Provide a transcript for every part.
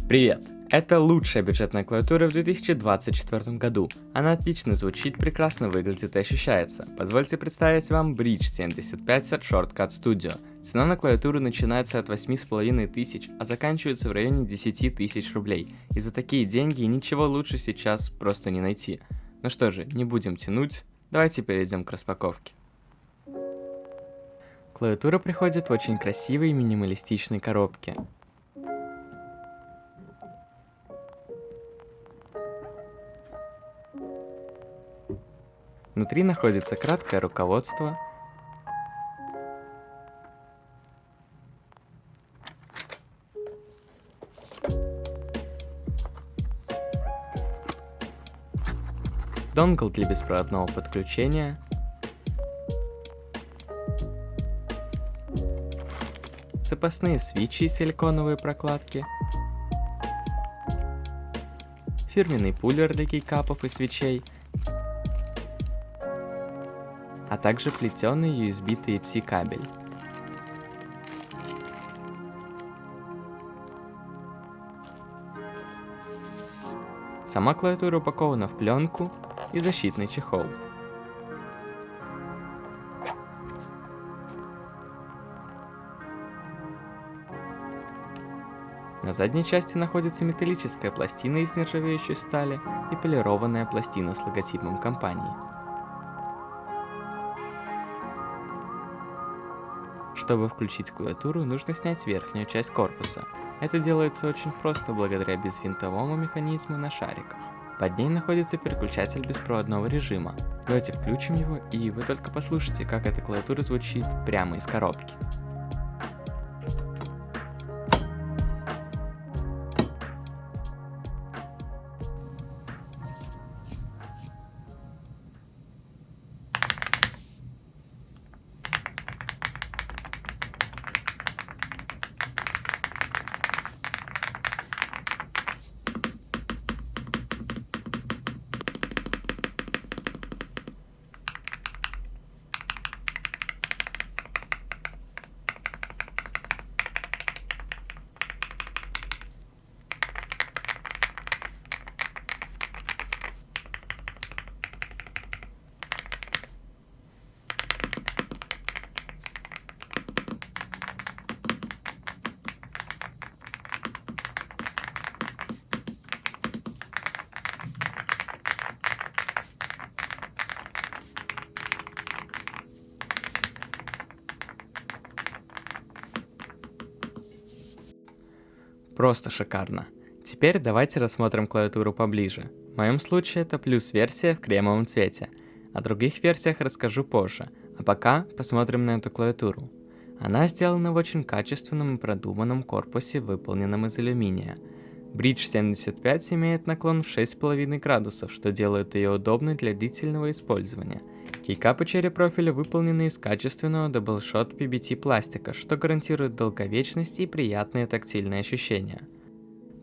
Привет! Это лучшая бюджетная клавиатура в 2024 году. Она отлично звучит, прекрасно выглядит и ощущается. Позвольте представить вам Bridge 75 от Shortcut Studio. Цена на клавиатуру начинается от 8500, а заканчивается в районе 10 тысяч рублей. И за такие деньги ничего лучше сейчас просто не найти. Ну что же, не будем тянуть, давайте перейдем к распаковке. Клавиатура приходит в очень красивой минималистичной коробке. Внутри находится краткое руководство, донгл для беспроводного подключения, запасные свитчи и силиконовые прокладки, фирменный пуллер для кейкапов и свечей, а также плетеный USB Type-C кабель. Сама клавиатура упакована в пленку и защитный чехол. На задней части находится металлическая пластина из нержавеющей стали и полированная пластина с логотипом компании. Чтобы включить клавиатуру, нужно снять верхнюю часть корпуса. Это делается очень просто благодаря безвинтовому механизму на шариках. Под ней находится переключатель беспроводного режима. Давайте включим его, и вы только послушайте, как эта клавиатура звучит прямо из коробки. Просто шикарно. Теперь давайте рассмотрим клавиатуру поближе. В моем случае это плюс-версия в кремовом цвете. О других версиях расскажу позже, а пока посмотрим на эту клавиатуру. Она сделана в очень качественном и продуманном корпусе, выполненном из алюминия. Bridge 75 имеет наклон в 6,5 градусов, что делает ее удобной для длительного использования. Кейкапы черри-профиля выполнены из качественного Double-Shot PBT пластика, что гарантирует долговечность и приятные тактильные ощущения.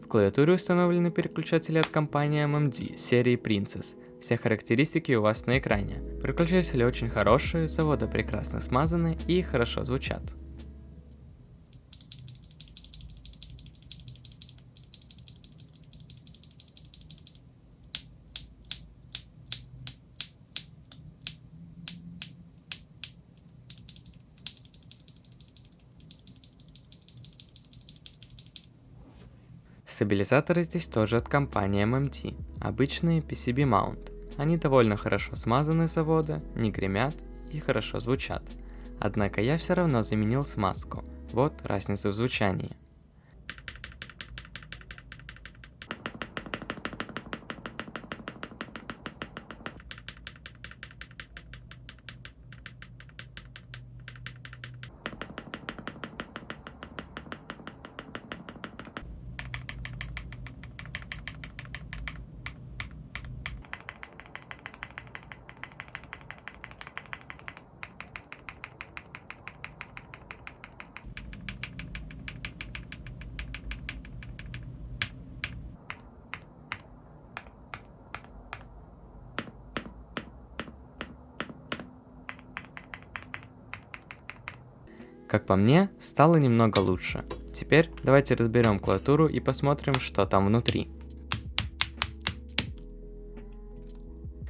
В клавиатуре установлены переключатели от компании MMD серии Princess. Все характеристики у вас на экране. Переключатели очень хорошие, с завода прекрасно смазаны и хорошо звучат. Стабилизаторы здесь тоже от компании MMT, обычные PCB Mount. Они довольно хорошо смазаны с завода, не гремят и хорошо звучат. Однако я все равно заменил смазку, вот разница в звучании. Как по мне, стало немного лучше. теперь давайте разберем клавиатуру и посмотрим, что там внутри.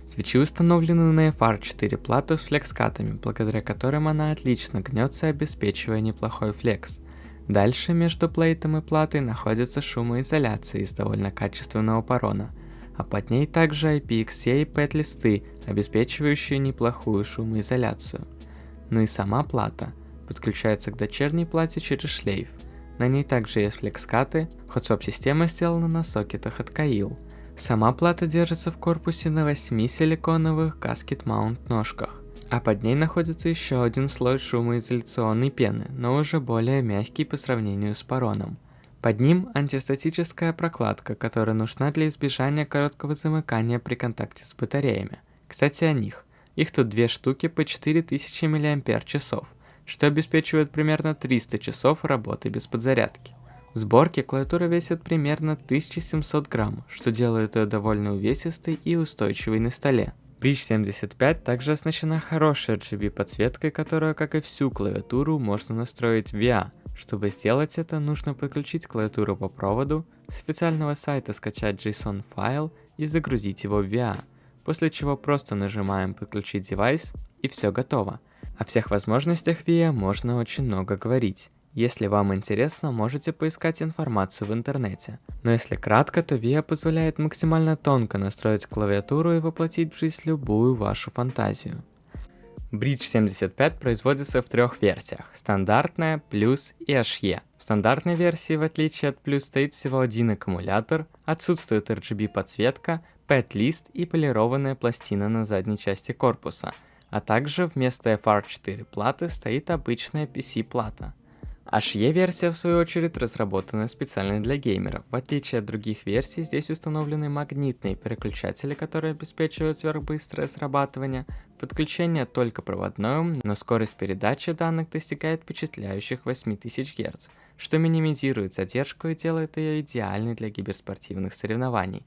Свечи установлены на FR4 плату с флекс-катами, благодаря которым она отлично гнется, обеспечивая неплохой флекс. Дальше между плейтом и платой находится шумоизоляция из довольно качественного порона, а под ней также IPXC и PET-листы, обеспечивающие неплохую шумоизоляцию. Ну и сама плата подключается к дочерней плате через шлейф. На ней также есть флекс-каты, хотсвап-система сделана на сокетах от Kailh. Сама плата держится в корпусе на 8 силиконовых Gasket Mount ножках, а под ней находится еще один слой шумоизоляционной пены, но уже более мягкий по сравнению с пороном. Под ним антистатическая прокладка, которая нужна для избежания короткого замыкания при контакте с батареями. Кстати о них. Их тут 2 штуки по 4000 мАч, что обеспечивает примерно 300 часов работы без подзарядки. В сборке клавиатура весит примерно 1700 грамм, что делает ее довольно увесистой и устойчивой на столе. Bridge 75 также оснащена хорошей RGB подсветкой, которую, как и всю клавиатуру, можно настроить в VIA. Чтобы сделать это, нужно подключить клавиатуру по проводу, с официального сайта скачать JSON файл и загрузить его в VIA, после чего просто нажимаем «Подключить девайс» и все готово. О всех возможностях VIA можно очень много говорить. Если вам интересно, можете поискать информацию в интернете. Но если кратко, то VIA позволяет максимально тонко настроить клавиатуру и воплотить в жизнь любую вашу фантазию. Bridge 75 производится в 3 версиях – стандартная, плюс и HE. В стандартной версии, в отличие от плюс, стоит всего один аккумулятор, отсутствует RGB подсветка, PET-лист и полированная пластина на задней части корпуса, а также вместо FR4 платы стоит обычная PC-плата. HE-версия, в свою очередь, разработана специально для геймеров. В отличие от других версий, здесь установлены магнитные переключатели, которые обеспечивают сверхбыстрое срабатывание. Подключение только проводное, но скорость передачи данных достигает впечатляющих 8000 Гц, что минимизирует задержку и делает ее идеальной для киберспортивных соревнований.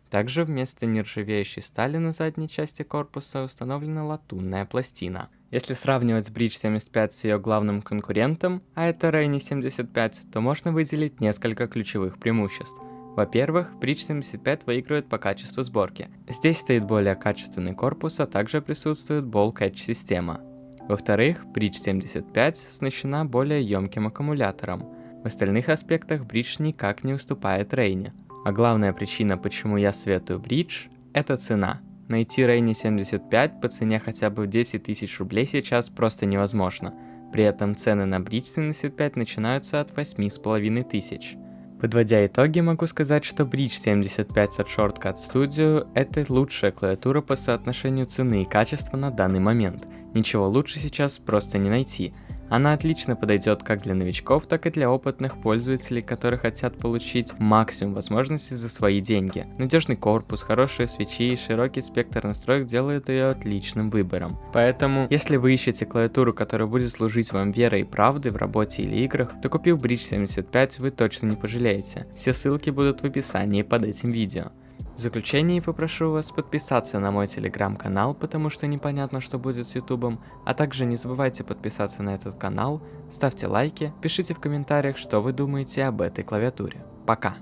Также вместо нержавеющей стали на задней части корпуса установлена латунная пластина. Если сравнивать Bridge 75 с ее главным конкурентом, а это Rainy 75, то можно выделить несколько ключевых преимуществ. Во-первых, Bridge 75 выигрывает по качеству сборки. Здесь стоит более качественный корпус, а также присутствует Ball Catch система. Во-вторых, Bridge 75 оснащена более емким аккумулятором. В остальных аспектах Bridge никак не уступает Rainy. А главная причина, почему я советую Bridge, это цена. Найти Rainy 75 по цене хотя бы в 10 тысяч рублей сейчас просто невозможно. При этом цены на Bridge 75 начинаются от 8500. Подводя итоги, могу сказать, что Bridge 75 от Shortcut Studio — это лучшая клавиатура по соотношению цены и качества на данный момент. Ничего лучше сейчас просто не найти. Она отлично подойдет как для новичков, так и для опытных пользователей, которые хотят получить максимум возможностей за свои деньги. Надежный корпус, хорошие свечи и широкий спектр настроек делают ее отличным выбором. Поэтому, если вы ищете клавиатуру, которая будет служить вам верой и правдой в работе или играх, то купив Bridge 75, вы точно не пожалеете. Все ссылки будут в описании под этим видео. В заключение попрошу вас подписаться на мой телеграм-канал, потому что непонятно, что будет с ютубом, а также не забывайте подписаться на этот канал, ставьте лайки, пишите в комментариях, что вы думаете об этой клавиатуре. Пока!